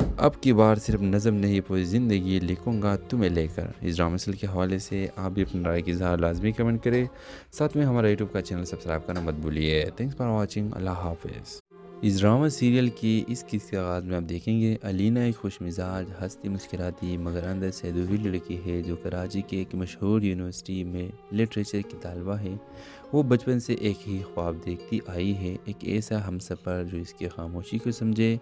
اب کی بار صرف نظم نہیں پوری زندگی لکھوں گا تمہیں لے کر۔ اس ڈرامہ سیریل کے حوالے سے آپ بھی اپنی رائے کی اظہار لازمی کمنٹ کریں، ساتھ میں ہمارا یوٹیوب کا چینل سبسکرائب کرنا مت بھولیے۔ تھینکس فار واچنگ، اللہ حافظ۔ اس ڈرامہ سیریل کی اس قسط کے آغاز میں آپ دیکھیں گے علینا ایک خوش مزاج، ہنستی مسکراتی مگر اندر سے ادھوری لڑکی ہے جو کراچی کے ایک مشہور یونیورسٹی میں لٹریچر کی طالبہ ہے۔ وہ بچپن سے ایک ہی خواب دیکھتی آئی ہے، ایک ایسا ہم سفر جو اس کی خاموشی کو سمجھے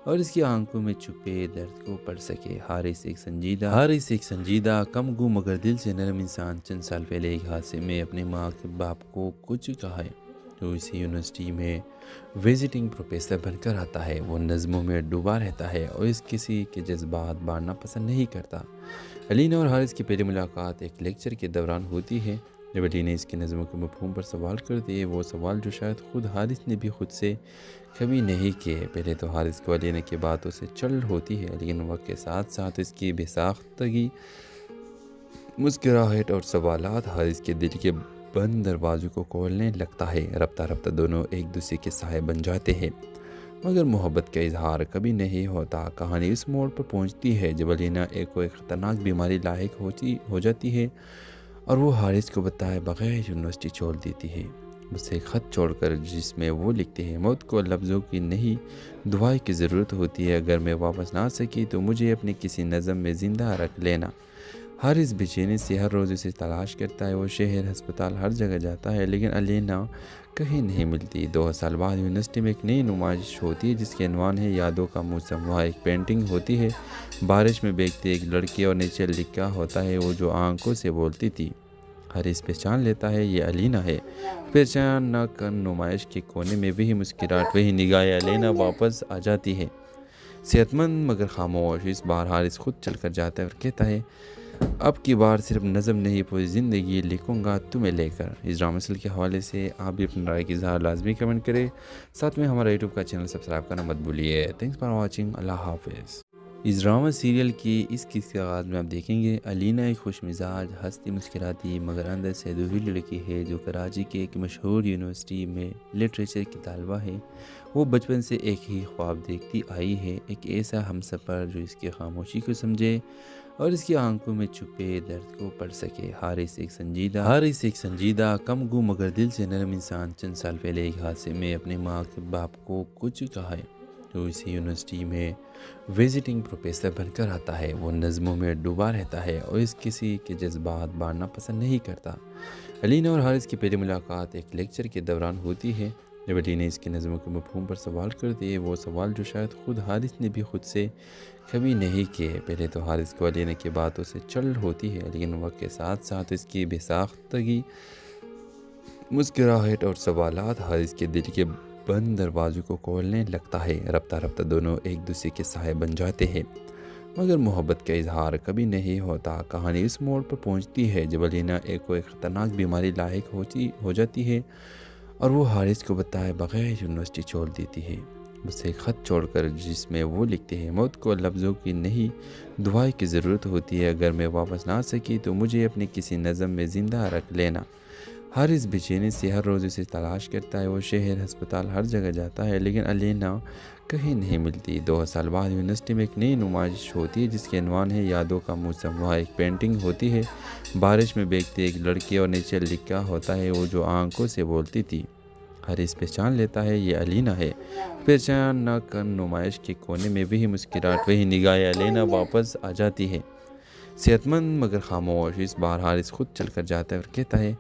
اور اس کی آنکھوں میں چھپے درد کو پڑھ سکے۔ حارث ایک سنجیدہ کم گو مگر دل سے نرم انسان چند سال پہلے ایک حادثے میں اپنے ماں کے باپ کو کچھ کہا ہے تو اسی یونیورسٹی میں وزٹنگ پروفیسر بن کر آتا ہے۔ وہ نظموں میں ڈوبا رہتا ہے اور اس کسی کے جذبات بانٹنا پسند نہیں کرتا۔ علینا اور حارث کی پہلی ملاقات ایک لیکچر کے دوران ہوتی ہے جب علینا اس کی نظموں کے مفہوم پر سوال کرتی ہے، وہ سوال جو شاید خود حارث نے بھی خود سے کبھی نہیں کیے۔ پہلے تو حارث کو علینا کی باتوں سے چل ہوتی ہے، لیکن وقت کے ساتھ ساتھ اس کی بے ساختگی، مسکراہٹ اور سوالات حارث کے دل کے بند دروازوں کو کھولنے لگتا ہے۔ رفتہ رفتہ دونوں ایک دوسرے کے سائے بن جاتے ہیں، مگر محبت کا اظہار کبھی نہیں ہوتا۔ کہانی اس موڑ پر پہنچتی ہے جب علینا کوئی خطرناک بیماری لاحق ہو جاتی ہے اور وہ حارث کو بتائے بغیر یونیورسٹی چھوڑ دیتی ہے، اسے ایک خط چھوڑ کر جس میں وہ لکھتے ہیں، موت کو لفظوں کی نہیں دعائی کی ضرورت ہوتی ہے، اگر میں واپس نہ آ سکی تو مجھے اپنے کسی نظم میں زندہ رکھ لینا۔ حارث بے چینی سے ہر روز اسے تلاش کرتا ہے، وہ شہر، ہسپتال، ہر جگہ جاتا ہے، لیکن علینا کہیں نہیں ملتی۔ 2 سال بعد یونیورسٹی میں ایک نئی نمائش ہوتی ہے جس کے عنوان ہے یادوں کا موسم۔ وہاں ایک پینٹنگ ہوتی ہے، بارش میں بھیگتی ایک لڑکی اور نیچے لکھا ہوتا ہے، وہ جو آنکھوں سے بولتی تھی۔ حارث پہچان لیتا ہے یہ علینا ہے۔ پہچان نہ کر نمائش کے کونے میں وہی مسکراہٹ، وہی نگاہیں علینا واپس آ جاتی ہے، صحت مند مگر خاموش۔ اس بار حارث خود چل کر جاتا ہے اور کہتا ہے اب کی بار صرف نظم نہیں پوری زندگی لکھوں گا تمہیں لے کر۔ اس ڈرامہ سیریل کے حوالے سے آپ بھی اپنی رائے کی اظہار لازمی کمنٹ کریں، ساتھ میں ہمارا یوٹیوب کا چینل سبسکرائب کرنا مت بھولیے۔ تھینکس فار واچنگ، اللہ حافظ۔ اس ڈرامہ سیریل کی اس قسط کے آغاز میں آپ دیکھیں گے علینا ایک خوش مزاج، ہنستی مسکراتی مگر اندر سے ادھوری لڑکی ہے جو کراچی کے ایک مشہور یونیورسٹی میں لٹریچر کی طالبہ ہے۔ وہ بچپن سے ایک ہی خواب دیکھتی آئی ہے، ایک ایسا ہم سفر جو اس کی خاموشی کو سمجھے اور اس کی آنکھوں میں چھپے درد کو پڑھ سکے۔ حارث ایک سنجیدہ کم گو مگر دل سے نرم انسان چند سال پہلے ایک حادثے میں اپنے ماں کے باپ کو کچھ کہا ہے تو اسی یونیورسٹی میں وزٹنگ پروفیسر بن کر آتا ہے۔ وہ نظموں میں ڈوبا رہتا ہے اور اس کسی کے جذبات بانٹنا پسند نہیں کرتا۔ علینا اور حارث کی پہلی ملاقات ایک لیکچر کے دوران ہوتی ہے جب علینا اس کی نظموں کے مفہوم پر سوال کرتی ہے، وہ سوال جو شاید خود حارث نے بھی خود سے کبھی نہیں کیے۔ پہلے تو حارث کو علینا کی باتوں سے چل ہوتی ہے، لیکن وقت کے ساتھ ساتھ اس کی بے ساختگی، مسکراہٹ اور سوالات حارث کے دل کے بند دروازوں کو کھولنے لگتا ہے۔ رفتہ رفتہ دونوں ایک دوسرے کے سائے بن جاتے ہیں، مگر محبت کا اظہار کبھی نہیں ہوتا۔ کہانی اس موڑ پر پہنچتی ہے جب علینا کوئی خطرناک بیماری لاحق ہو جاتی ہے اور وہ حارث کو بتائے بغیر یونیورسٹی چھوڑ دیتی ہے، اسے ایک خط چھوڑ کر جس میں وہ لکھتے ہیں، موت کو لفظوں کی نہیں دعائی کی ضرورت ہوتی ہے، اگر میں واپس نہ آ سکی تو مجھے اپنے کسی نظم میں زندہ رکھ لینا۔ حارث بے چینی سے ہر روز اسے تلاش کرتا ہے، وہ شہر، ہسپتال، ہر جگہ جاتا ہے، لیکن علینا کہیں نہیں ملتی۔ 2 سال بعد یونیورسٹی میں ایک نئی نمائش ہوتی ہے جس کے عنوان ہے یادوں کا موسم۔ وہاں ایک پینٹنگ ہوتی ہے، بارش میں بھیگتی ایک لڑکی اور نیچے لکھا ہوتا ہے، وہ جو آنکھوں سے بولتی تھی۔ حارث پہچان لیتا ہے یہ علینا ہے۔ پہچان نہ کر نمائش کے کونے میں وہی مسکراہٹ، وہی نگاہیں علینا واپس آ جاتی ہے، صحت مند مگر خاموش۔ اس بار حارث خود چل کر جاتا ہے اور کہتا ہے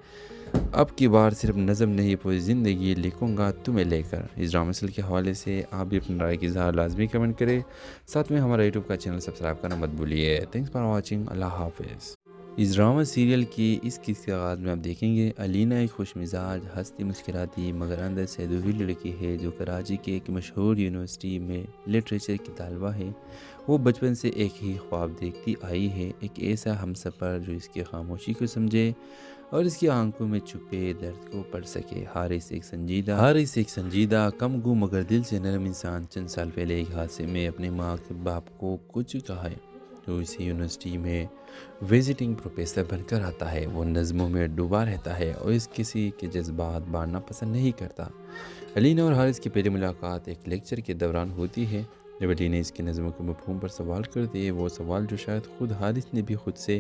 اب کی بار صرف نظم نہیں پوری زندگی لکھوں گا تمہیں لے کر۔ اس ڈرامہ سیریل کے حوالے سے آپ بھی اپنی رائے کی اظہار لازمی کمنٹ کریں، ساتھ میں ہمارا یوٹیوب کا چینل سبسکرائب کرنا مت بھولیے۔ تھینکس فار واچنگ، اللہ حافظ۔ اس ڈرامہ سیریل کی اس قسط کے آغاز میں آپ دیکھیں گے علینا ایک خوش مزاج، ہنستی مسکراتی مگر اندر سے ادھوری لڑکی ہے جو کراچی کے ایک مشہور یونیورسٹی میں لٹریچر کی طالبہ ہے۔ وہ بچپن سے ایک ہی خواب دیکھتی آئی ہے، ایک ایسا ہم سفر جو اس کی خاموشی کو سمجھے اور اس کی آنکھوں میں چھپے درد کو پڑھ سکے۔ حارث ایک سنجیدہ کم گو مگر دل سے نرم انسان چند سال پہلے ایک حادثے میں اپنے ماں کے باپ کو کچھ کہا ہے تو اسی یونیورسٹی میں وزٹنگ پروفیسر بن کر آتا ہے۔ وہ نظموں میں ڈوبا رہتا ہے اور اس کسی کے جذبات بانٹنا پسند نہیں کرتا۔ علینا اور حارث کی پہلی ملاقات ایک لیکچر کے دوران ہوتی ہے جب علی نے اس کی نظموں کے مفہوم پر سوال کر دیے، وہ سوال جو شاید خود حارث نے بھی خود سے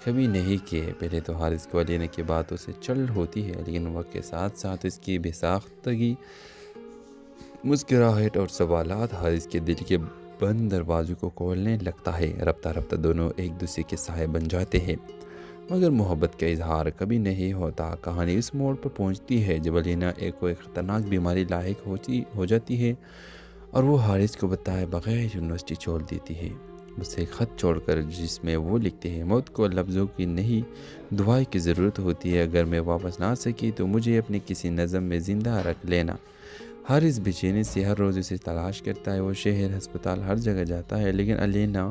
کبھی نہیں کیے۔ پہلے تو حارث کو علی کی باتوں سے چل ہوتی ہے، لیکن وقت کے ساتھ ساتھ اس کی بے ساختگی، مسکراہٹ اور سوالات حارث کے دل کے بند دروازوں کو کھولنے لگتا ہے۔ رفتہ رفتہ دونوں ایک دوسرے کے سائے بن جاتے ہیں، مگر محبت کا اظہار کبھی نہیں ہوتا۔ کہانی اس موڑ پر پہنچتی ہے جب علینا ایک خطرناک بیماری لاحق ہو جاتی ہے اور وہ حارث کو بتائے بغیر یونیورسٹی چھوڑ دیتی ہے، اسے خط چھوڑ کر، جس میں وہ لکھتے ہیں موت کو لفظوں کی نہیں دعائیں کی ضرورت ہوتی ہے، اگر میں واپس نہ آ سکی تو مجھے اپنے کسی نظم میں زندہ رکھ لینا۔ حارث بے چینی سے ہر روز اسے تلاش کرتا ہے، وہ شہر، ہسپتال، ہر جگہ جاتا ہے، لیکن علینا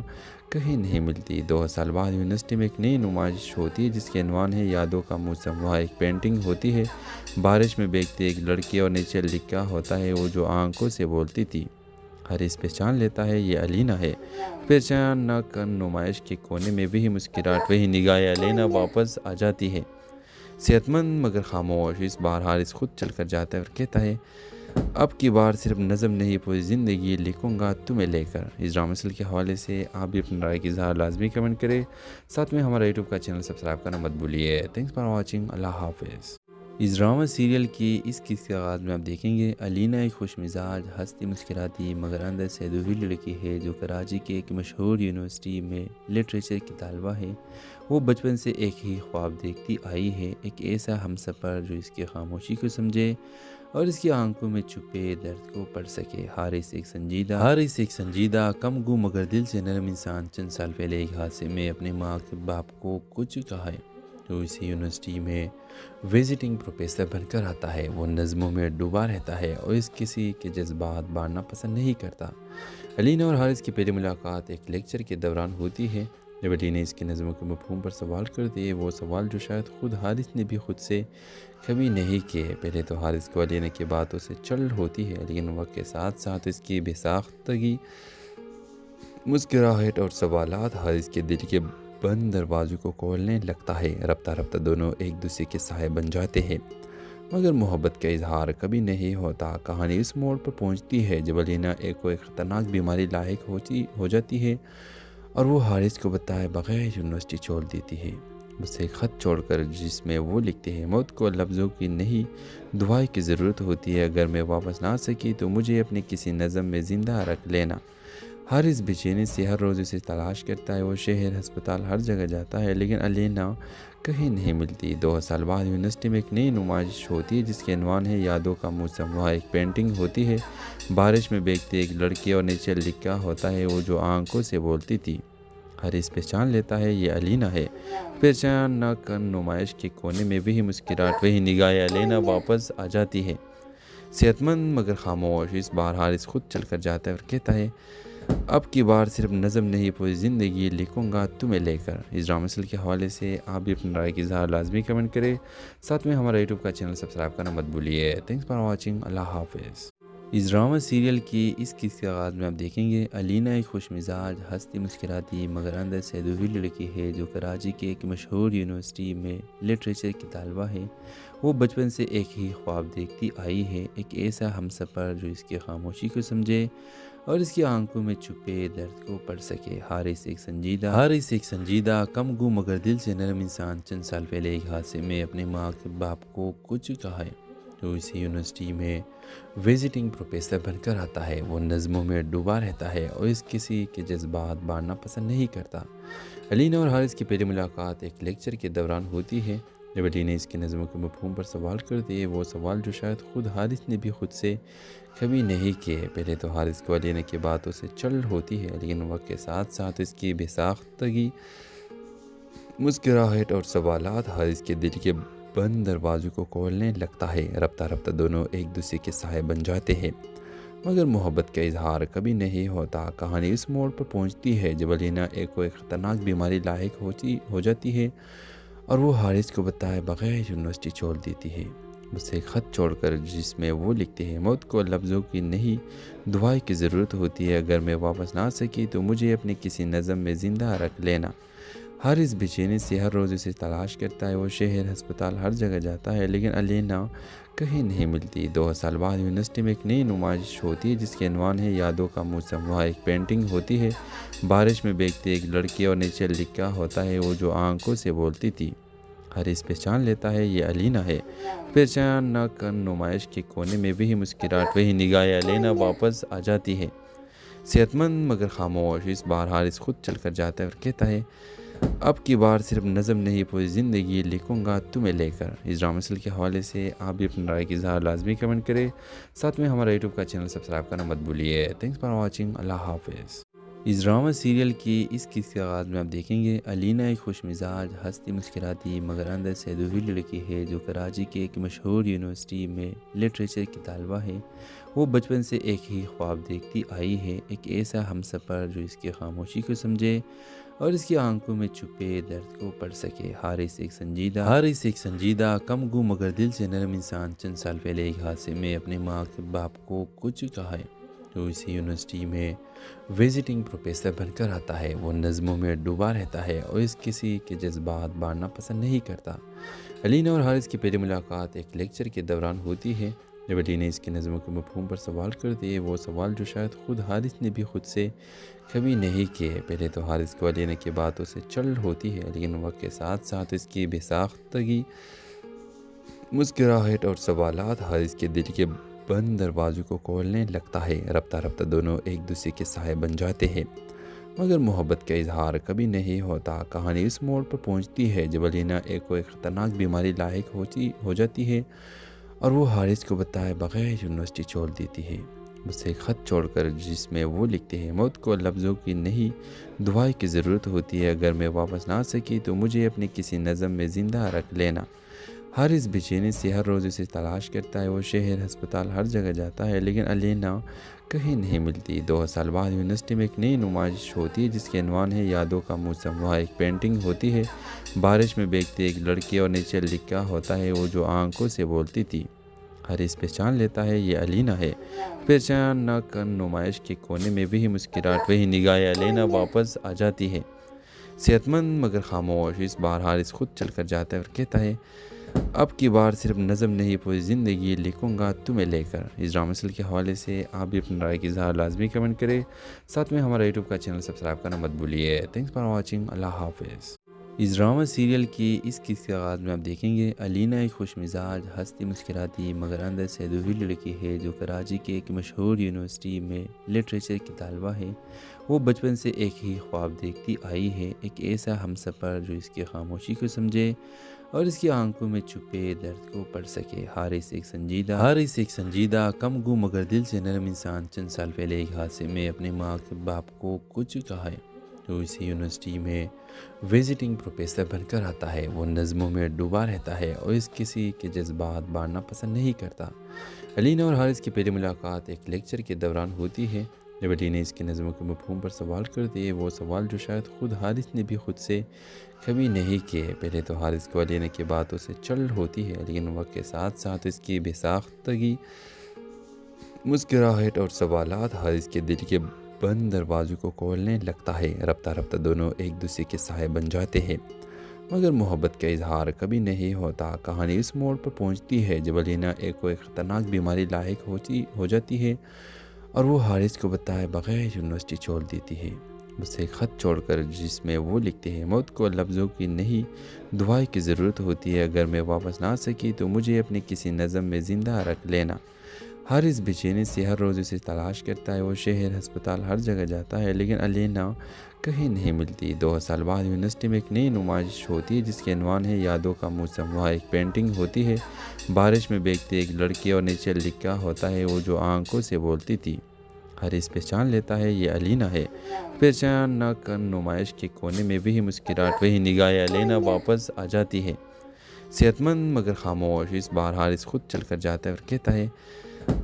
کہیں نہیں ملتی۔ 2 سال بعد یونیورسٹی میں ایک نئی نمائش ہوتی ہے جس کے عنوان ہے یادوں کا موسم۔ وہاں ایک پینٹنگ ہوتی ہے، بارش میں بھیگتی ایک لڑکی، اور نیچے لکھا ہوتا ہے وہ جو آنکھوں سے بولتی تھی۔ حارث پہچان لیتا ہے یہ علینا ہے۔ پہچان نہ کر نمائش کے کونے میں وہی مسکراہٹ، وہی نگاہ علینا واپس آ جاتی ہے، صحت مند مگر خاموش۔ اس بار حارث خود چل کر جاتا ہے اور کہتا ہے اب کی بار صرف نظم نہیں، پوری زندگی لکھوں گا تمہیں لے کر۔ اس ڈرامہ سیریل کے حوالے سے آپ بھی اپنی رائے کی اظہار لازمی کمنٹ کریں، ساتھ میں ہمارا یوٹیوب کا چینل سبسکرائب کرنا مت بھولیے۔ تھینکس فار واچنگ، اللہ حافظ۔ اس ڈرامہ سیریل کی اس قسط کے آغاز میں آپ دیکھیں گے علینا ایک خوش مزاج، ہنستی مسکراتی مگر اندر سے ادھوری لڑکی ہے جو کراچی کے ایک مشہور یونیورسٹی میں لٹریچر کی طالبہ ہے۔ وہ بچپن سے ایک ہی خواب دیکھتی آئی ہے، ایک ایسا ہمسفر جو اس کی خاموشی کو سمجھے اور اس کی آنکھوں میں چھپے درد کو پڑھ سکے۔ حارث ایک سنجیدہ کم گو مگر دل سے نرم انسان چند سال پہلے ایک حادثے میں اپنے ماں کے باپ کو کچھ کہا ہے، تو اسی یونیورسٹی میں وزٹنگ پروفیسر بن کر آتا ہے۔ وہ نظموں میں ڈوبا رہتا ہے اور اس کسی کے جذبات بانٹنا پسند نہیں کرتا۔ علینا اور حارث کی پہلی ملاقات ایک لیکچر کے دوران ہوتی ہے، جب علی نے اس کی نظموں کے مفہوم پر سوال کر دیے، وہ سوال جو شاید خود حارث نے بھی خود سے کبھی نہیں کیے۔ پہلے تو حارث کو علینا کی باتوں سے چل ہوتی ہے، لیکن وقت کے ساتھ ساتھ اس کی بے ساختگی، مسکراہٹ اور سوالات حارث کے دل کے بند دروازوں کو کھولنے لگتا ہے۔ رفتہ رفتہ دونوں ایک دوسرے کے سائے بن جاتے ہیں، مگر محبت کا اظہار کبھی نہیں ہوتا۔ کہانی اس موڑ پر پہنچتی ہے جب علینا ایک خطرناک بیماری لاحق ہو جاتی ہے اور وہ حارث کو بتائے بغیر یونیورسٹی چھوڑ دیتی ہے، اسے خط چھوڑ کر، جس میں وہ لکھتے ہیں موت کو لفظوں کی نہیں دعائیں کی ضرورت ہوتی ہے، اگر میں واپس نہ آ سکی تو مجھے اپنے کسی نظم میں زندہ رکھ لینا۔ حارث بے چینی سے ہر روز اسے تلاش کرتا ہے، وہ شہر، ہسپتال، ہر جگہ جاتا ہے، لیکن علینا کہیں نہیں ملتی۔ 2 سال بعد یونیورسٹی میں ایک نئی نمائش ہوتی ہے جس کے عنوان ہے یادوں کا موسم۔ وہاں ایک پینٹنگ ہوتی ہے، بارش میں بھیگتی ایک لڑکی، اور نیچے لکھا ہوتا ہے وہ جو آنکھوں سے بولتی تھی۔ حارث پہچان لیتا ہے یہ علینا ہے۔ پہچان نہ کر نمائش کے کونے میں وہی مسکراہٹ، وہی نگاہ علینا واپس آ جاتی ہے، صحت مند مگر خاموش۔ اس بار حارث خود چل کر جاتا ہے اور کہتا ہے اب کی بار صرف نظم نہیں، پوری زندگی لکھوں گا تمہیں لے کر۔ اس ڈرامہ سیریل کے حوالے سے آپ بھی اپنی رائے کی اظہار لازمی کمنٹ کریں، ساتھ میں ہمارا یوٹیوب کا چینل سبسکرائب کرنا مت بھولیے۔ تھینکس فار واچنگ، اللہ حافظ۔ اس ڈرامہ سیریل کی اس قسط کے آغاز میں آپ دیکھیں گے علینا ایک خوش مزاج، ہنستی مسکراتی مگر اندر سے ادھوری لڑکی ہے جو کراچی کے ایک مشہور یونیورسٹی میں لٹریچر کی طالبہ ہے۔ وہ بچپن سے ایک ہی خواب دیکھتی آئی ہے، ایک ایسا ہمسفر جو اس کی خاموشی کو سمجھے اور اس کی آنکھوں میں چھپے درد کو پڑھ سکے۔ حارث ایک سنجیدہ کم گو مگر دل سے نرم انسان چند سال پہلے ایک حادثے میں اپنے ماں کے باپ کو کچھ کہا ہے، تو اسی یونیورسٹی میں وزٹنگ پروفیسر بن کر آتا ہے۔ وہ نظموں میں ڈوبا رہتا ہے اور اس کسی کے جذبات بانٹنا پسند نہیں کرتا۔ علینا اور حارث کی پہلی ملاقات ایک لیکچر کے دوران ہوتی ہے، جب علی نے اس کی نظموں کے مفہوم پر سوال کر دیے، وہ سوال جو شاید خود حارث نے بھی خود سے کبھی نہیں کیے۔ پہلے تو حارث کو علینا کی باتوں سے چل ہوتی ہے، لیکن وقت کے ساتھ ساتھ اس کی بے ساختگی، مسکراہٹ اور سوالات حارث کے دل کے بند دروازوں کو کھولنے لگتا ہے۔ رفتہ رفتہ دونوں ایک دوسرے کے سائے بن جاتے ہیں، مگر محبت کا اظہار کبھی نہیں ہوتا۔ کہانی اس موڑ پر پہنچتی ہے جب علینا ایک خطرناک بیماری لاحق ہو جاتی ہے اور وہ حارث کو بتائے بغیر یونیورسٹی چھوڑ دیتی ہے، اسے خط چھوڑ کر، جس میں وہ لکھتے ہیں موت کو لفظوں کی نہیں دعائیں کی ضرورت ہوتی ہے، اگر میں واپس نہ آ سکی تو مجھے اپنے کسی نظم میں زندہ رکھ لینا۔ حارث بے چینی سے ہر روز اسے تلاش کرتا ہے، وہ شہر، ہسپتال، ہر جگہ جاتا ہے لیکن الینا کہیں نہیں ملتی۔ 2 سال بعد یونیورسٹی میں ایک نئی نمائش ہوتی ہے جس کے عنوان ہے یادوں کا موسم۔ وہاں ایک پینٹنگ ہوتی ہے، بارش میں بھیگتی ایک لڑکی، اور نیچے لکھا ہوتا ہے وہ جو آنکھوں سے بولتی تھی۔ حارث پہچان لیتا ہے یہ الینا ہے۔ پہچان نہ کر نمائش کے کونے میں وہی مسکراہٹ، وہی نگاہیں، الینا واپس آ جاتی ہے، صحت مند مگر خاموش۔ اس بار حارث خود چل کر جاتا ہے اور کہتا ہے اب کی بار صرف نظم نہیں پوری زندگی لکھوں گا تمہیں لے کر۔ اس ڈرامہ سیریل کے حوالے سے آپ بھی اپنی رائے کی اظہار لازمی کمنٹ کریں، ساتھ میں ہمارا یوٹیوب کا چینل سبسکرائب کرنا مت بھولیے۔ تھینکس فار واچنگ، اللہ حافظ۔ اس ڈرامہ سیریل کی اس قسط کے آغاز میں آپ دیکھیں گے الینا ایک خوش مزاج، ہنستی مسکراتی مگر اندر سے ادھوری لڑکی ہے جو کراچی کے ایک مشہور یونیورسٹی میں لٹریچر کی طالبہ ہے۔ وہ بچپن سے ایک ہی خواب دیکھتی آئی ہے، ایک ایسا ہمسفر جو اس کی خاموشی کو سمجھے اور اس کی آنکھوں میں چھپے درد کو پڑھ سکے۔ حارث ایک سنجیدہ کم گو مگر دل سے نرم انسان چند سال پہلے ایک حادثے میں اپنے ماں کے باپ کو کچھ کہا ہے۔ جو اسی یونیورسٹی میں وزٹنگ پروفیسر بن کر آتا ہے، وہ نظموں میں ڈوبا رہتا ہے اور اس کسی کے جذبات بانٹنا پسند نہیں کرتا۔ الینا اور حارث کی پہلی ملاقات ایک لیکچر کے دوران ہوتی ہے جب الینا اس کی نظموں کے مفہوم پر سوال کرتی ہے، وہ سوال جو شاید خود حارث نے بھی خود سے کبھی نہیں کیے۔ پہلے تو حارث کو الینا کی باتوں سے چل ہوتی ہے لیکن وقت کے ساتھ ساتھ اس کی بے ساختگی، مسکراہٹ اور سوالات حارث کے دل کے بند دروازوں کو کھولنے لگتا ہے۔ رفتہ رفتہ دونوں ایک دوسرے کے سائے بن جاتے ہیں، مگر محبت کا اظہار کبھی نہیں ہوتا۔ کہانی اس موڑ پر پہنچتی ہے جب الینا ایک خطرناک بیماری لاحق ہو جاتی ہے اور وہ حارث کو بتائے بغیر یونیورسٹی چھوڑ دیتی ہے، اسے ایک خط چھوڑ کر جس میں وہ لکھتے ہیں موت کو لفظوں کی نہیں دعائیں کی ضرورت ہوتی ہے، اگر میں واپس نہ آ سکی تو مجھے اپنی کسی نظم میں زندہ رکھ لینا۔ حارث بے چینی سے ہر روز اسے تلاش کرتا ہے، وہ شہر، ہسپتال، ہر جگہ جاتا ہے لیکن الینا کہیں نہیں ملتی۔ 2 سال بعد یونیورسٹی میں ایک نئی نمائش ہوتی ہے جس کے عنوان ہے یادوں کا موسم۔ وہاں ایک پینٹنگ ہوتی ہے، بارش میں بھیگتی ایک لڑکی، اور نیچے لکھا ہوتا ہے وہ جو آنکھوں سے بولتی تھی۔ حارث پہچان لیتا ہے یہ الینا ہے۔ پہچان نہ کر نمائش کے کونے میں وہی مسکراہٹ، وہی نگاہیں، الینا واپس آ جاتی ہے، صحت مند مگر خاموش۔ اس بار حارث خود چل کر جاتا ہے اور کہتا ہے اب کی بار صرف نظم نہیں پوری زندگی لکھوں گا تمہیں لے کر۔ اس ڈرامہ سیریل کے حوالے سے آپ بھی اپنی رائے کی اظہار لازمی کمنٹ کریں، ساتھ میں ہمارا یوٹیوب کا چینل سبسکرائب کرنا مت بھولیے۔ تھینکس فار واچنگ، اللہ حافظ۔ اس ڈرامہ سیریل کی اس قسط کے آغاز میں آپ دیکھیں گے الینا ایک خوش مزاج، ہنستی مسکراتی مگر اندر سے ادھوری لڑکی ہے جو کراچی کے ایک مشہور یونیورسٹی میں لٹریچر کی طالبہ ہے۔ وہ بچپن سے ایک ہی خواب دیکھتی آئی ہے، ایک ایسا ہمسفر جو اس کی خاموشی کو سمجھے اور اس کی آنکھوں میں چھپے درد کو پڑھ سکے۔ حارث ایک سنجیدہ کم گو مگر دل سے نرم انسان چند سال پہلے ایک حادثے میں اپنے ماں کے باپ کو کچھ کہا ہے۔ جو اسی یونیورسٹی میں وزٹنگ پروفیسر بن کر آتا ہے، وہ نظموں میں ڈوبا رہتا ہے اور اس کسی کے جذبات بانٹنا پسند نہیں کرتا۔ الینا اور حارث کی پہلی ملاقات ایک لیکچر کے دوران ہوتی ہے جب الینا اس کی نظموں کے مفہوم پر سوال کرتی ہے، وہ سوال جو شاید خود حارث نے بھی خود سے کبھی نہیں کیے۔ پہلے تو حارث کو الینا کی باتوں سے چل ہوتی ہے لیکن وقت کے ساتھ ساتھ اس کی بے ساختگی، مسکراہٹ اور سوالات حارث کے دل کے بند دروازوں کو کھولنے لگتا ہے۔ رفتہ رفتہ دونوں ایک دوسرے کے سائے بن جاتے ہیں، مگر محبت کا اظہار کبھی نہیں ہوتا۔ کہانی اس موڑ پر پہنچتی ہے جب الینا ایک خطرناک بیماری لاحق ہو جاتی ہے اور وہ حارث کو بتائے بغیر یونیورسٹی چھوڑ دیتی ہے، اسے ایک خط چھوڑ کر جس میں وہ لکھتے ہیں موت کو لفظوں کی نہیں دعائیں کی ضرورت ہوتی ہے، اگر میں واپس نہ آ سکی تو مجھے اپنی کسی نظم میں زندہ رکھ لینا۔ حارث بے چینی سے ہر روز اسے تلاش کرتا ہے، وہ شہر، ہسپتال، ہر جگہ جاتا ہے لیکن الینا کہیں نہیں ملتی۔ 2 سال بعد یونیورسٹی میں ایک نئی نمائش ہوتی ہے جس کے عنوان ہے یادوں کا موسم۔ وہاں ایک پینٹنگ ہوتی ہے، بارش میں بھیگتی ایک لڑکی، اور نیچے لکھا ہوتا ہے وہ جو آنکھوں سے بولتی تھی۔ حارث پہچان لیتا ہے یہ الینا ہے۔ پہچان نہ کر نمائش کے کونے میں وہی مسکراہٹ، وہی نگاہیں، الینا واپس آ جاتی ہے، صحت مند مگر خاموش۔ اس بار حارث خود چل کر جاتا ہے اور کہتا ہے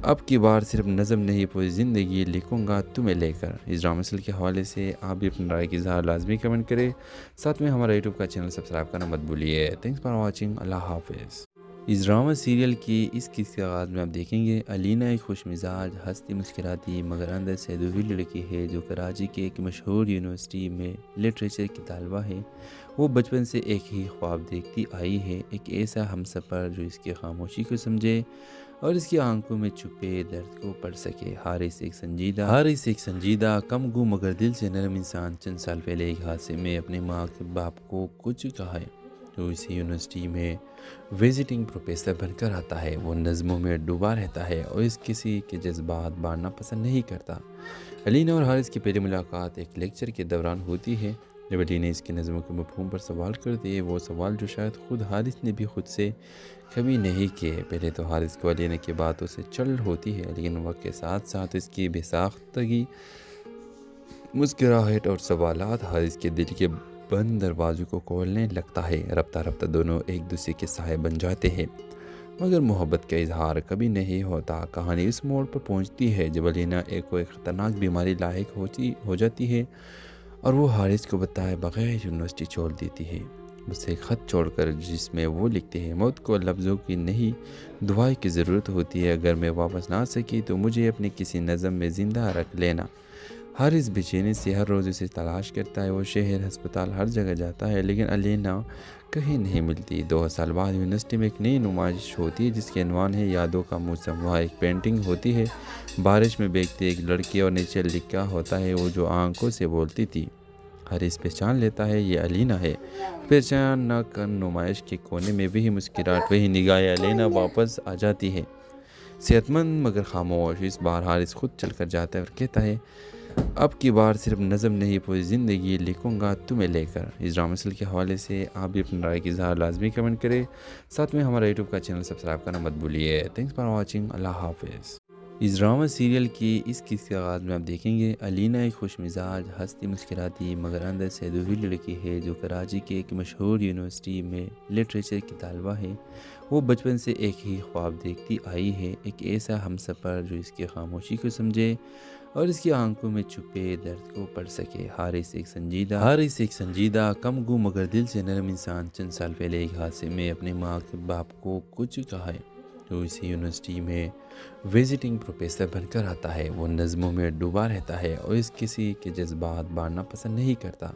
اب کی بار صرف نظم نہیں پوری زندگی لکھوں گا تمہیں لے کر۔ اس ڈرامہ سیریل کے حوالے سے آپ بھی اپنی رائے کی اظہار لازمی کمنٹ کریں، ساتھ میں ہمارا یوٹیوب کا چینل سبسکرائب کرنا مت بھولیے۔ تھینکس فار واچنگ، اللہ حافظ۔ اس ڈرامہ سیریل کی اس قسط کے آغاز میں آپ دیکھیں گے الینا ایک خوش مزاج، ہنستی مسکراتی مگر اندر سے ادھوری لڑکی ہے جو کراچی کے ایک مشہور یونیورسٹی میں لٹریچر کی طالبہ ہے۔ وہ بچپن سے ایک ہی خواب دیکھتی آئی ہے، ایک ایسا ہم سفر جو اس کی خاموشی کو سمجھے اور اس کی آنکھوں میں چھپے درد کو پڑھ سکے۔ حارث ایک سنجیدہ کم گو مگر دل سے نرم انسان چند سال پہلے ایک حادثے میں اپنے ماں کے باپ کو کچھ کہا ہے۔ تو اسی یونیورسٹی میں وزٹنگ پروفیسر بن کر آتا ہے۔ وہ نظموں میں ڈوبا رہتا ہے اور اس کسی کے جذبات بانٹنا پسند نہیں کرتا۔ علینا اور حارث کی پہلی ملاقات ایک لیکچر کے دوران ہوتی ہے، جب علینا اس کی نظموں کے مفہوم پر سوال کرتی ہے، وہ سوال جو شاید خود حارث نے بھی خود سے کبھی نہیں کیے۔ پہلے تو حارث کو علینا کی باتوں سے چل ہوتی ہے، لیکن وقت کے ساتھ ساتھ اس کی بے ساختگی، مسکراہٹ اور سوالات حارث کے دل کے بند دروازوں کو کھولنے لگتا ہے۔ رفتہ رفتہ دونوں ایک دوسرے کے سائے بن جاتے ہیں، مگر محبت کا اظہار کبھی نہیں ہوتا۔ کہانی اس موڑ پر پہنچتی ہے جب علینا کوئی خطرناک بیماری لاحق ہو جاتی ہے اور وہ حارث کو بتائے بغیر یونیورسٹی چھوڑ دیتی ہے، اسے ایک خط چھوڑ کر جس میں وہ لکھتے ہیں، موت کو لفظوں کی نہیں دعائیں کی ضرورت ہوتی ہے، اگر میں واپس نہ آ سکی تو مجھے اپنے کسی نظم میں زندہ رکھ لینا۔ حارث بے چینی سے ہر روز اسے تلاش کرتا ہے، وہ شہر، ہسپتال، ہر جگہ جاتا ہے، لیکن علینا کہیں نہیں ملتی۔ 2 سال بعد یونیورسٹی میں ایک نئی نمائش ہوتی ہے جس کے عنوان ہے یادوں کا موسم۔ وہاں ایک پینٹنگ ہوتی ہے، بارش میں بھیگتی ایک لڑکی اور نیچے لکھا ہوتا ہے، وہ جو آنکھوں سے بولتی تھی۔ حارث پہچان لیتا ہے یہ علینا ہے۔ پہچان نہ کر نمائش کے کونے میں وہی مسکراہٹ، وہی نگاہیں علینا واپس آ جاتی ہے، صحت مند مگر خاموش۔ اس بار حارث خود چل کر جاتا ہے اور کہتا ہے، اب کی بار صرف نظم نہیں پوری زندگی لکھوں گا تمہیں لے کر۔ اس ڈرامہ سیریل کے حوالے سے آپ بھی اپنی رائے کی اظہار لازمی کمنٹ کریں، ساتھ میں ہمارا یوٹیوب کا چینل سبسکرائب کرنا مت بھولیے۔ تھینکس فار واچنگ، اللہ حافظ۔ اس ڈرامہ سیریل کی اس قسط کے آغاز میں آپ دیکھیں گے علینا ایک خوش مزاج، ہنستی مسکراتی مگر اندر سے ادھوری لڑکی ہے جو کراچی کے ایک مشہور یونیورسٹی میں لٹریچر کی طالبہ ہے۔ وہ بچپن سے ایک ہی خواب دیکھتی آئی ہے، ایک ایسا ہم سفر جو اس کی خاموشی کو سمجھے اور اس کی آنکھوں میں چھپے درد کو پڑھ سکے۔ حارث ایک سنجیدہ کم گو مگر دل سے نرم انسان چند سال پہلے ایک حادثے میں اپنے ماں کے باپ کو کچھ کہا ہے۔ تو اسی یونیورسٹی میں وزٹنگ پروفیسر بن کر آتا ہے۔ وہ نظموں میں ڈوبا رہتا ہے اور اس کسی کے جذبات بانٹنا پسند نہیں کرتا۔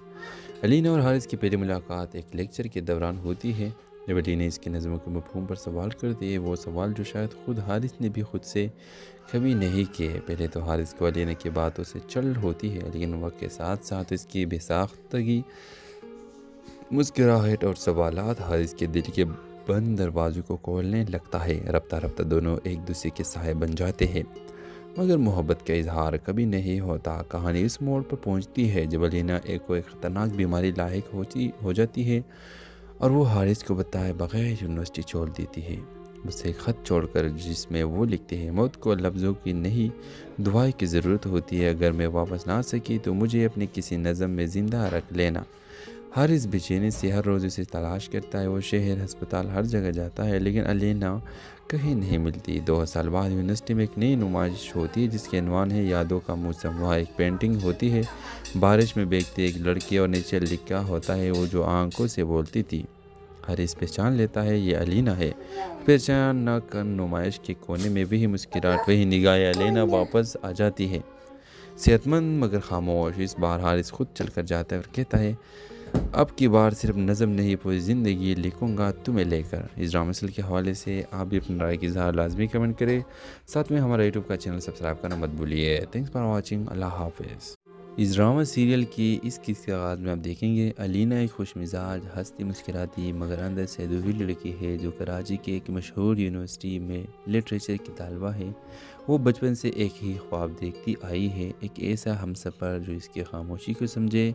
علینا اور حارث کی پہلی ملاقات ایک لیکچر کے دوران ہوتی ہے، جب علینا اس کی نظموں کے مفہوم پر سوال کرتی ہے، وہ سوال جو شاید خود حارث نے بھی خود سے کبھی نہیں کیے۔ پہلے تو حارث کو علینا کی باتوں سے چل ہوتی ہے، لیکن وقت کے ساتھ ساتھ اس کی بے ساختگی، مسکراہٹ اور سوالات حارث کے دل کے بند دروازوں کو کھولنے لگتا ہے۔ رفتہ رفتہ دونوں ایک دوسرے کے سائے بن جاتے ہیں، مگر محبت کا اظہار کبھی نہیں ہوتا۔ کہانی اس موڑ پر پہنچتی ہے جب علینا کوئی خطرناک بیماری لاحق ہو جاتی ہے اور وہ حارث کو بتائے بغیر یونیورسٹی چھوڑ دیتی ہے، اسے ایک خط چھوڑ کر جس میں وہ لکھتے ہیں، موت کو لفظوں کی نہیں دعائیں کی ضرورت ہوتی ہے، اگر میں واپس نہ آ سکی تو مجھے اپنے کسی نظم میں زندہ رکھ لینا۔ حارث بے چینی سے ہر روز اسے تلاش کرتا ہے، وہ شہر، ہسپتال، ہر جگہ جاتا ہے، لیکن علینا کہیں نہیں ملتی۔ 2 سال بعد یونیورسٹی میں ایک نئی نمائش ہوتی ہے جس کے عنوان ہے یادوں کا موسم۔ وہاں ایک پینٹنگ ہوتی ہے، بارش میں بھیگتی ایک لڑکی اور نیچے لکھا ہوتا ہے، وہ جو آنکھوں سے بولتی تھی۔ حارث پہچان لیتا ہے یہ علینا ہے۔ پہچان نہ کر نمائش کے کونے میں وہی مسکراہٹ، وہی نگاہیں علینا واپس آ جاتی ہے، صحت مند مگر خاموش۔ اس بار حارث خود چل کر جاتا ہے اور کہتا ہے، اب کی بار صرف نظم نہیں پوری زندگی لکھوں گا تمہیں لے کر۔ اس ڈرامہ سیریل کے حوالے سے آپ بھی اپنی رائے کی اظہار لازمی کمنٹ کریں، ساتھ میں ہمارا یوٹیوب کا چینل سبسکرائب کرنا مت بھولیے۔ تھینکس فار واچنگ، اللہ حافظ۔ اس ڈرامہ سیریل کی اس قسط کے آغاز میں آپ دیکھیں گے علینا ایک خوش مزاج، ہنستی مسکراتی مگر اندر سے ادھوری لڑکی ہے جو کراچی کے ایک مشہور یونیورسٹی میں لٹریچر کی طالبہ ہے۔ وہ بچپن سے ایک ہی خواب دیکھتی آئی ہے، ایک ایسا ہم سفر جو اس کی خاموشی کو سمجھے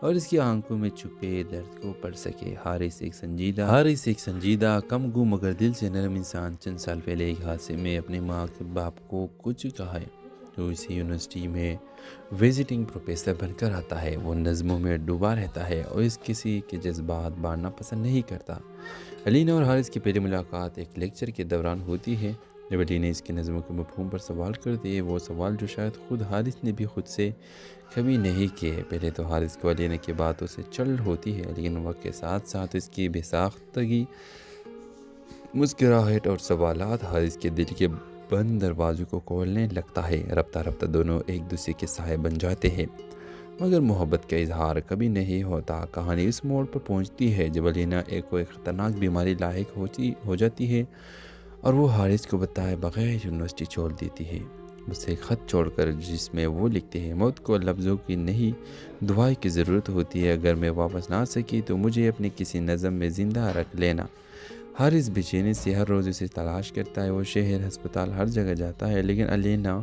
اور اس کی آنکھوں میں چھپے درد کو پڑھ سکے۔ حارث ایک سنجیدہ کم گو مگر دل سے نرم انسان چند سال پہلے ایک حادثے میں اپنے ماں کے باپ کو کچھ کہا ہے۔ تو اسی یونیورسٹی میں وزٹنگ پروفیسر بن کر آتا ہے۔ وہ نظموں میں ڈوبا رہتا ہے اور اس کسی کے جذبات بانٹنا پسند نہیں کرتا۔ علینا اور حارث کی پہلی ملاقات ایک لیکچر کے دوران ہوتی ہے، جب علینا اس کی نظموں کے مفہوم پر سوال کرتی ہے، وہ سوال جو شاید خود حارث نے بھی خود سے کبھی نہیں کیے۔ پہلے تو حارث کو علینا کی باتوں سے چل ہوتی ہے، لیکن وقت کے ساتھ ساتھ اس کی بے ساختگی، مسکراہٹ اور سوالات حارث کے دل کے بند دروازوں کو کھولنے لگتا ہے۔ رفتہ رفتہ دونوں ایک دوسرے کے سائے بن جاتے ہیں، مگر محبت کا اظہار کبھی نہیں ہوتا۔ کہانی اس موڑ پر پہنچتی ہے جب علینا ایک خطرناک بیماری لاحق ہو جاتی ہے اور وہ حارث کو بتائے بغیر یونیورسٹی چھوڑ دیتی ہے، اسے خط چھوڑ کر جس میں وہ لکھتے ہیں موت کو لفظوں کی نہیں دعائیں کی ضرورت ہوتی ہے، اگر میں واپس نہ آ سکی تو مجھے اپنے کسی نظم میں زندہ رکھ لینا۔ حارث بے چینی سے ہر روز اسے تلاش کرتا ہے، وہ شہر ہسپتال ہر جگہ جاتا ہے لیکن علینا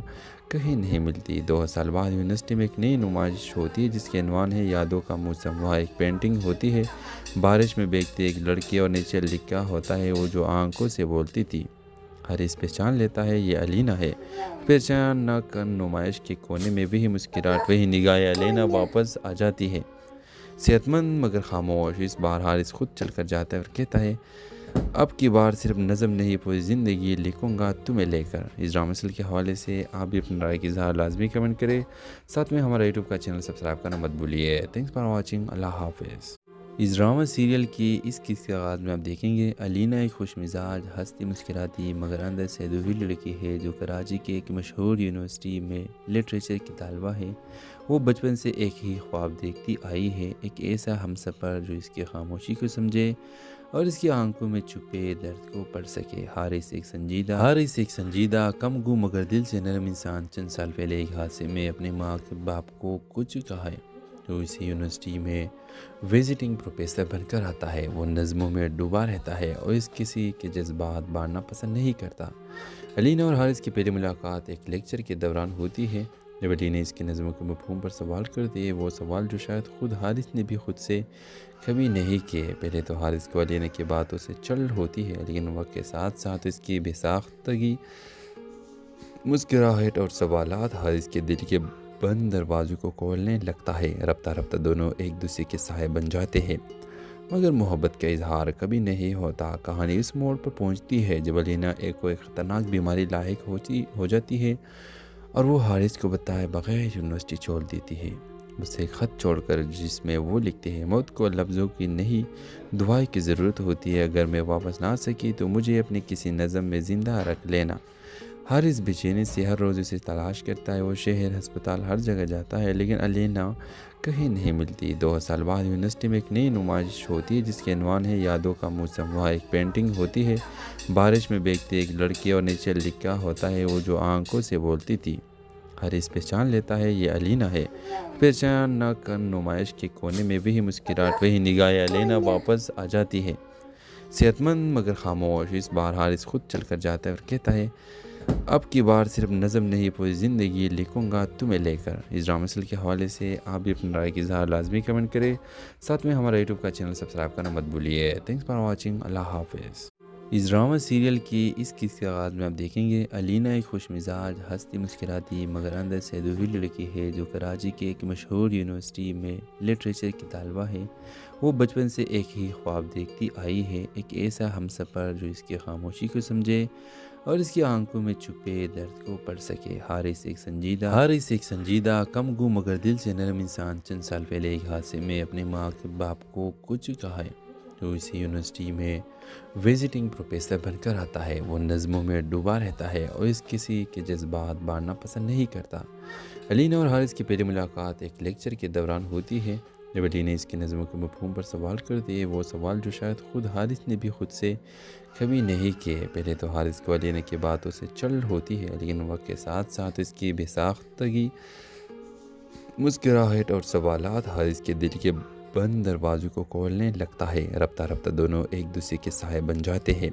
کہیں نہیں ملتی۔ 2 سال بعد یونیورسٹی میں ایک نئی نمائش ہوتی ہے جس کے عنوان ہے یادوں کا موسم۔ وہاں ایک پینٹنگ ہوتی ہے بارش میں بھیگتی ایک لڑکی اور نیچے لکھا ہوتا ہے وہ جو آنکھوں سے بولتی تھی۔ حارث پہچان لیتا ہے یہ علینا ہے۔ پہچان نہ کر نمائش کے کونے میں وہی مسکراہٹ، وہی نگاہیں، علینا واپس آ جاتی ہے، صحت مند مگر خاموش۔ اس بار حارث خود چل کر جاتا ہے اور کہتا ہے اب کی بار صرف نظم نہیں پوری زندگی لکھوں گا تمہیں لے کر۔ اس ڈرامہ سیریل کے حوالے سے آپ بھی اپنی رائے کی اظہار لازمی کمنٹ کریں، ساتھ میں ہمارا یوٹیوب کا چینل سبسکرائب کرنا مت بھولیے۔ تھینکس فار واچنگ، اللہ حافظ۔ اس ڈرامہ سیریل کی اس قصے کے آغاز میں آپ دیکھیں گے علینا ایک خوش مزاج، ہنستی مسکراتی مگر اندر سے ادھوری لڑکی ہے جو کراچی کے ایک مشہور یونیورسٹی میں لٹریچر کی طالبہ ہے۔ وہ بچپن سے ایک ہی خواب دیکھتی آئی ہے، ایک ایسا ہمسفر جو اس کی خاموشی کو سمجھے اور اس کی آنکھوں میں چھپے درد کو پڑھ سکے۔ حارث ایک سنجیدہ کم گو مگر دل سے نرم انسان چند سال پہلے ایک حادثے میں اپنے ماں کے باپ کو کچھ کہا ہے تو اسی یونیورسٹی میں وزٹنگ پروفیسر بن کر آتا ہے۔ وہ نظموں میں ڈوبا رہتا ہے اور اس کسی کے جذبات بانٹنا پسند نہیں کرتا۔ علینا اور حارث کی پہلی ملاقات ایک لیکچر کے دوران ہوتی ہے جب علینا اس کی نظموں کے مفہوم پر سوال کرتی ہے، وہ سوال جو شاید خود حارث نے بھی خود سے کبھی نہیں کیے۔ پہلے تو حارث کو علینا کی باتوں سے چل ہوتی ہے لیکن وقت کے ساتھ ساتھ اس کی بے ساختگی، مسکراہٹ اور سوالات حارث کے دل کے بند دروازوں کو کھولنے لگتا ہے۔ رفتہ رفتہ دونوں ایک دوسرے کے سائے بن جاتے ہیں مگر محبت کا اظہار کبھی نہیں ہوتا۔ کہانی اس موڑ پر پہنچتی ہے جب علینا ایک خطرناک بیماری لاحق ہو جاتی ہے اور وہ حارث کو بتائے بغیر یونیورسٹی چھوڑ دیتی ہے، اسے خط چھوڑ کر جس میں وہ لکھتے ہیں موت کو لفظوں کی نہیں دعائیں کی ضرورت ہوتی ہے، اگر میں واپس نہ آ سکی تو مجھے اپنے کسی نظم میں زندہ رکھ لینا۔ حارث بے چینی سے ہر روز اسے تلاش کرتا ہے، وہ شہر ہسپتال ہر جگہ جاتا ہے لیکن علینا کہیں نہیں ملتی۔ 2 سال بعد یونیورسٹی میں ایک نئی نمائش ہوتی ہے جس کے عنوان ہے یادوں کا موسم۔ وہاں ایک پینٹنگ ہوتی ہے بارش میں بھیگتی ایک لڑکی اور نیچے لکھا ہوتا ہے وہ جو آنکھوں سے بولتی تھی۔ حارث پہچان لیتا ہے یہ علینا ہے۔ پہچان نہ کر نمائش کے کونے میں وہی مسکراہٹ، وہی نگاہیں، علینا واپس آ جاتی ہے، صحت مند مگر خاموش۔ اس بار حارث خود چل کر جاتا ہے اور کہتا ہے اب کی بار صرف نظم نہیں پوری زندگی لکھوں گا تمہیں لے کر۔ اس ڈرامہ سیریل کے حوالے سے آپ بھی اپنی رائے کی اظہار لازمی کمنٹ کریں، ساتھ میں ہمارا یوٹیوب کا چینل سبسکرائب کرنا مت بھولیے۔ تھینکس فار واچنگ، اللہ حافظ۔ اس ڈرامہ سیریل کی اس قصے کے آغاز میں آپ دیکھیں گے علینا ایک خوش مزاج، ہنستی مسکراتی مگر اندر سے ادھوری لڑکی ہے جو کراچی کے ایک مشہور یونیورسٹی میں لٹریچر کی طالبہ ہے۔ وہ بچپن سے ایک ہی خواب دیکھتی آئی ہے، ایک ایسا ہمسفر جو اس کی خاموشی کو سمجھے اور اس کی آنکھوں میں چھپے درد کو پڑھ سکے۔ حارث ایک سنجیدہ کم گو مگر دل سے نرم انسان چند سال پہلے ایک حادثے میں اپنے ماں کے باپ کو کچھ کہا ہے تو اسی یونیورسٹی میں وزٹنگ پروفیسر بن کر آتا ہے۔ وہ نظموں میں ڈوبا رہتا ہے اور اس کسی کے جذبات بانٹنا پسند نہیں کرتا۔ علینا اور حارث کی پہلی ملاقات ایک لیکچر کے دوران ہوتی ہے جب علینا اس کی نظموں کے مفہوم پر سوال کرتی ہے، وہ سوال جو شاید خود حارث نے بھی خود سے کبھی نہیں کیے۔ پہلے تو حارث کو علینا کی باتوں سے چل ہوتی ہے لیکن وقت کے ساتھ ساتھ اس کی بے ساختگی، مسکراہٹ اور سوالات حارث کے دل کے بند دروازوں کو کھولنے لگتا ہے۔ رفتہ رفتہ دونوں ایک دوسرے کے سائے بن جاتے ہیں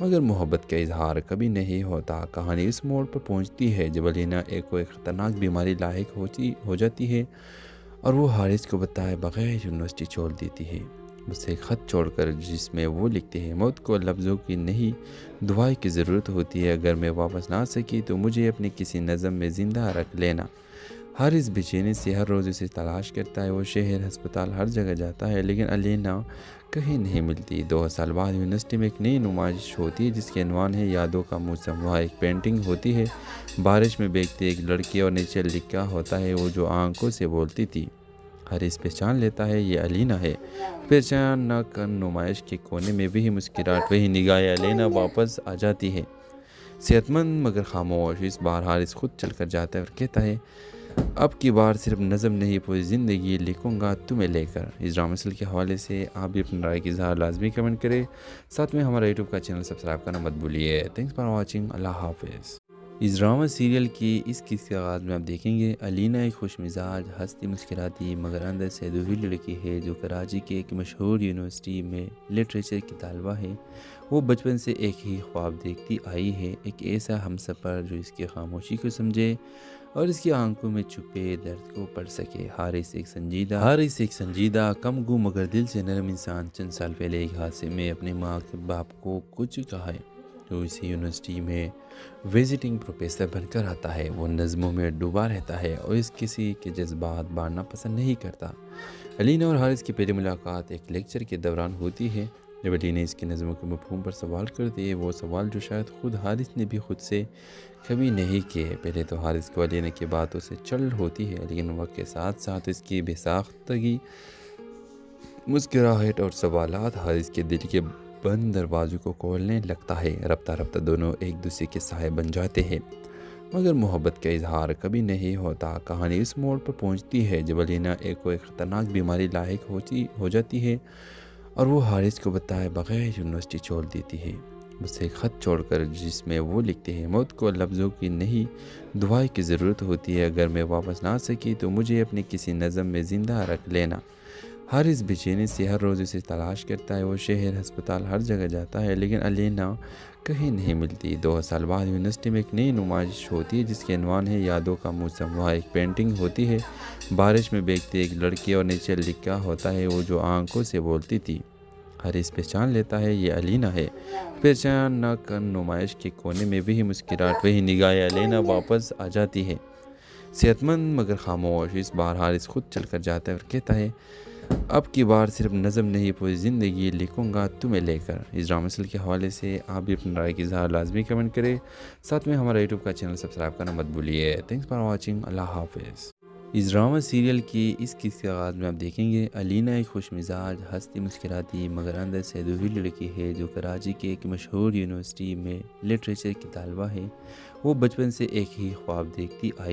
مگر محبت کا اظہار کبھی نہیں ہوتا۔ کہانی اس موڑ پر پہنچتی ہے جب علینا ایک خطرناک بیماری لاحق ہو جاتی ہے اور وہ حارث کو بتائے بغیر یونیورسٹی چھوڑ دیتی ہے، اسے خط چھوڑ کر جس میں وہ لکھتے ہیں موت کو لفظوں کی نہیں دعائیں کی ضرورت ہوتی ہے، اگر میں واپس نہ آ سکی تو مجھے اپنے کسی نظم میں زندہ رکھ لینا۔ حارث بے چینی سے ہر روز اسے تلاش کرتا ہے، وہ شہر ہسپتال ہر جگہ جاتا ہے لیکن علینا کہیں نہیں ملتی۔ 2 سال بعد یونیورسٹی میں ایک نئی نمائش ہوتی ہے جس کے عنوان ہے یادوں کا موسم۔ وہاں ایک پینٹنگ ہوتی ہے بارش میں بھیگتی ایک لڑکی اور نیچے لکھا ہوتا ہے وہ جو آنکھوں سے بولتی تھی۔ حارث پہچان لیتا ہے یہ علینا ہے۔ پہچان نہ کر نمائش کے کونے میں وہی مسکراہٹ، وہی نگاہیں، علینا واپس آ جاتی ہے، صحت مند مگر خاموش۔ اس بار حارث خود چل کر جاتا ہے اور کہتا ہے اب کی بار صرف نظم نہیں پوری زندگی لکھوں گا تمہیں لے کر۔ اس ڈرامہ سیریل کے حوالے سے آپ بھی اپنی رائے کی اظہار لازمی کمنٹ کریں، ساتھ میں ہمارا یوٹیوب کا چینل سبسکرائب کرنا مت بھولیے۔ تھینکس فار واچنگ، اللہ حافظ۔ اس ڈرامہ سیریل کی اس قسط کے آغاز میں آپ دیکھیں گے علینا ایک خوش مزاج، ہنستی مسکراتی مگر اندر سے ادھوری لڑکی ہے جو کراچی کے ایک مشہور یونیورسٹی میں لٹریچر کی طالبہ ہے۔ وہ بچپن سے ایک ہی خواب دیکھتی آئی ہے، ایک ایسا ہمسفر جو اس کی خاموشی کو سمجھے اور اس کی آنکھوں میں چھپے درد کو پڑھ سکے۔ حارث ایک سنجیدہ کم گو مگر دل سے نرم انسان چند سال پہلے ایک حادثے میں اپنے ماں کے باپ کو کچھ کہا ہے۔ تو اسی یونیورسٹی میں وزٹنگ پروفیسر بن کر آتا ہے۔ وہ نظموں میں ڈوبا رہتا ہے اور اس کسی کے جذبات بانٹنا پسند نہیں کرتا۔ علینا اور حارث کی پہلی ملاقات ایک لیکچر کے دوران ہوتی ہے جب علینا اس کی نظموں کے مفہوم پر سوال کرتی ہے، وہ سوال جو شاید خود حارث نے بھی خود سے کبھی نہیں کیے۔ پہلے تو حارث کو علینا کی باتوں سے چل ہوتی ہے، لیکن وقت کے ساتھ ساتھ اس کی بے ساختگی، مسکراہٹ اور سوالات حارث کے دل کے بند دروازوں کو کھولنے لگتا ہے۔ رفتہ رفتہ دونوں ایک دوسرے کے سائے بن جاتے ہیں، مگر محبت کا اظہار کبھی نہیں ہوتا۔ کہانی اس موڑ پر پہنچتی ہے جب علینا ایک خطرناک بیماری لاحق ہو جاتی ہے اور وہ حارث کو بتائے بغیر یونیورسٹی چھوڑ دیتی ہے، اسے خط چھوڑ کر، جس میں وہ لکھتے ہیں موت کو لفظوں کی نہیں دعائیں کی ضرورت ہوتی ہے، اگر میں واپس نہ آ سکی تو مجھے اپنی کسی نظم میں زندہ رکھ لینا۔ حارث بے چینی سے ہر روز اسے تلاش کرتا ہے، وہ شہر، ہسپتال، ہر جگہ جاتا ہے لیکن علینا کہیں نہیں ملتی۔ 2 سال بعد یونیورسٹی میں ایک نئی نمائش ہوتی ہے جس کے عنوان ہے یادوں کا موسم۔ وہاں ایک پینٹنگ ہوتی ہے بارش میں بھیگتی ایک لڑکی اور نیچے لکھا ہوتا ہے وہ جو آنکھوں سے بولتی تھی۔ حارث پہچان لیتا ہے یہ علینا ہے۔ پہچان نہ کر نمائش کے کونے میں وہی مسکراہٹ، وہی نگاہیں، علینا واپس آ جاتی ہے، صحت مند مگر خاموش۔ اس بار حارث خود چل کر جاتا ہے اور کہتا ہے اب کی بار صرف نظم نہیں پوری زندگی لکھوں گا تمہیں لے کر۔ اس ڈرامہ سیریل کے حوالے سے آپ بھی اپنی رائے کی اظہار لازمی کمنٹ کریں، ساتھ میں ہمارا یوٹیوب کا چینل سبسکرائب کرنا مت بھولیے۔ تھینکس فار واچنگ، اللہ حافظ۔ اس ڈرامہ سیریل کی اس قسط کے آغاز میں آپ دیکھیں گے علینا ایک خوش مزاج، ہنستی مسکراتی مگر اندر سے ادھوری لڑکی ہے جو کراچی کے ایک مشہور یونیورسٹی میں لٹریچر کی طالبہ ہے۔ وہ بچپن سے ایک ہی خواب دیکھتی آئی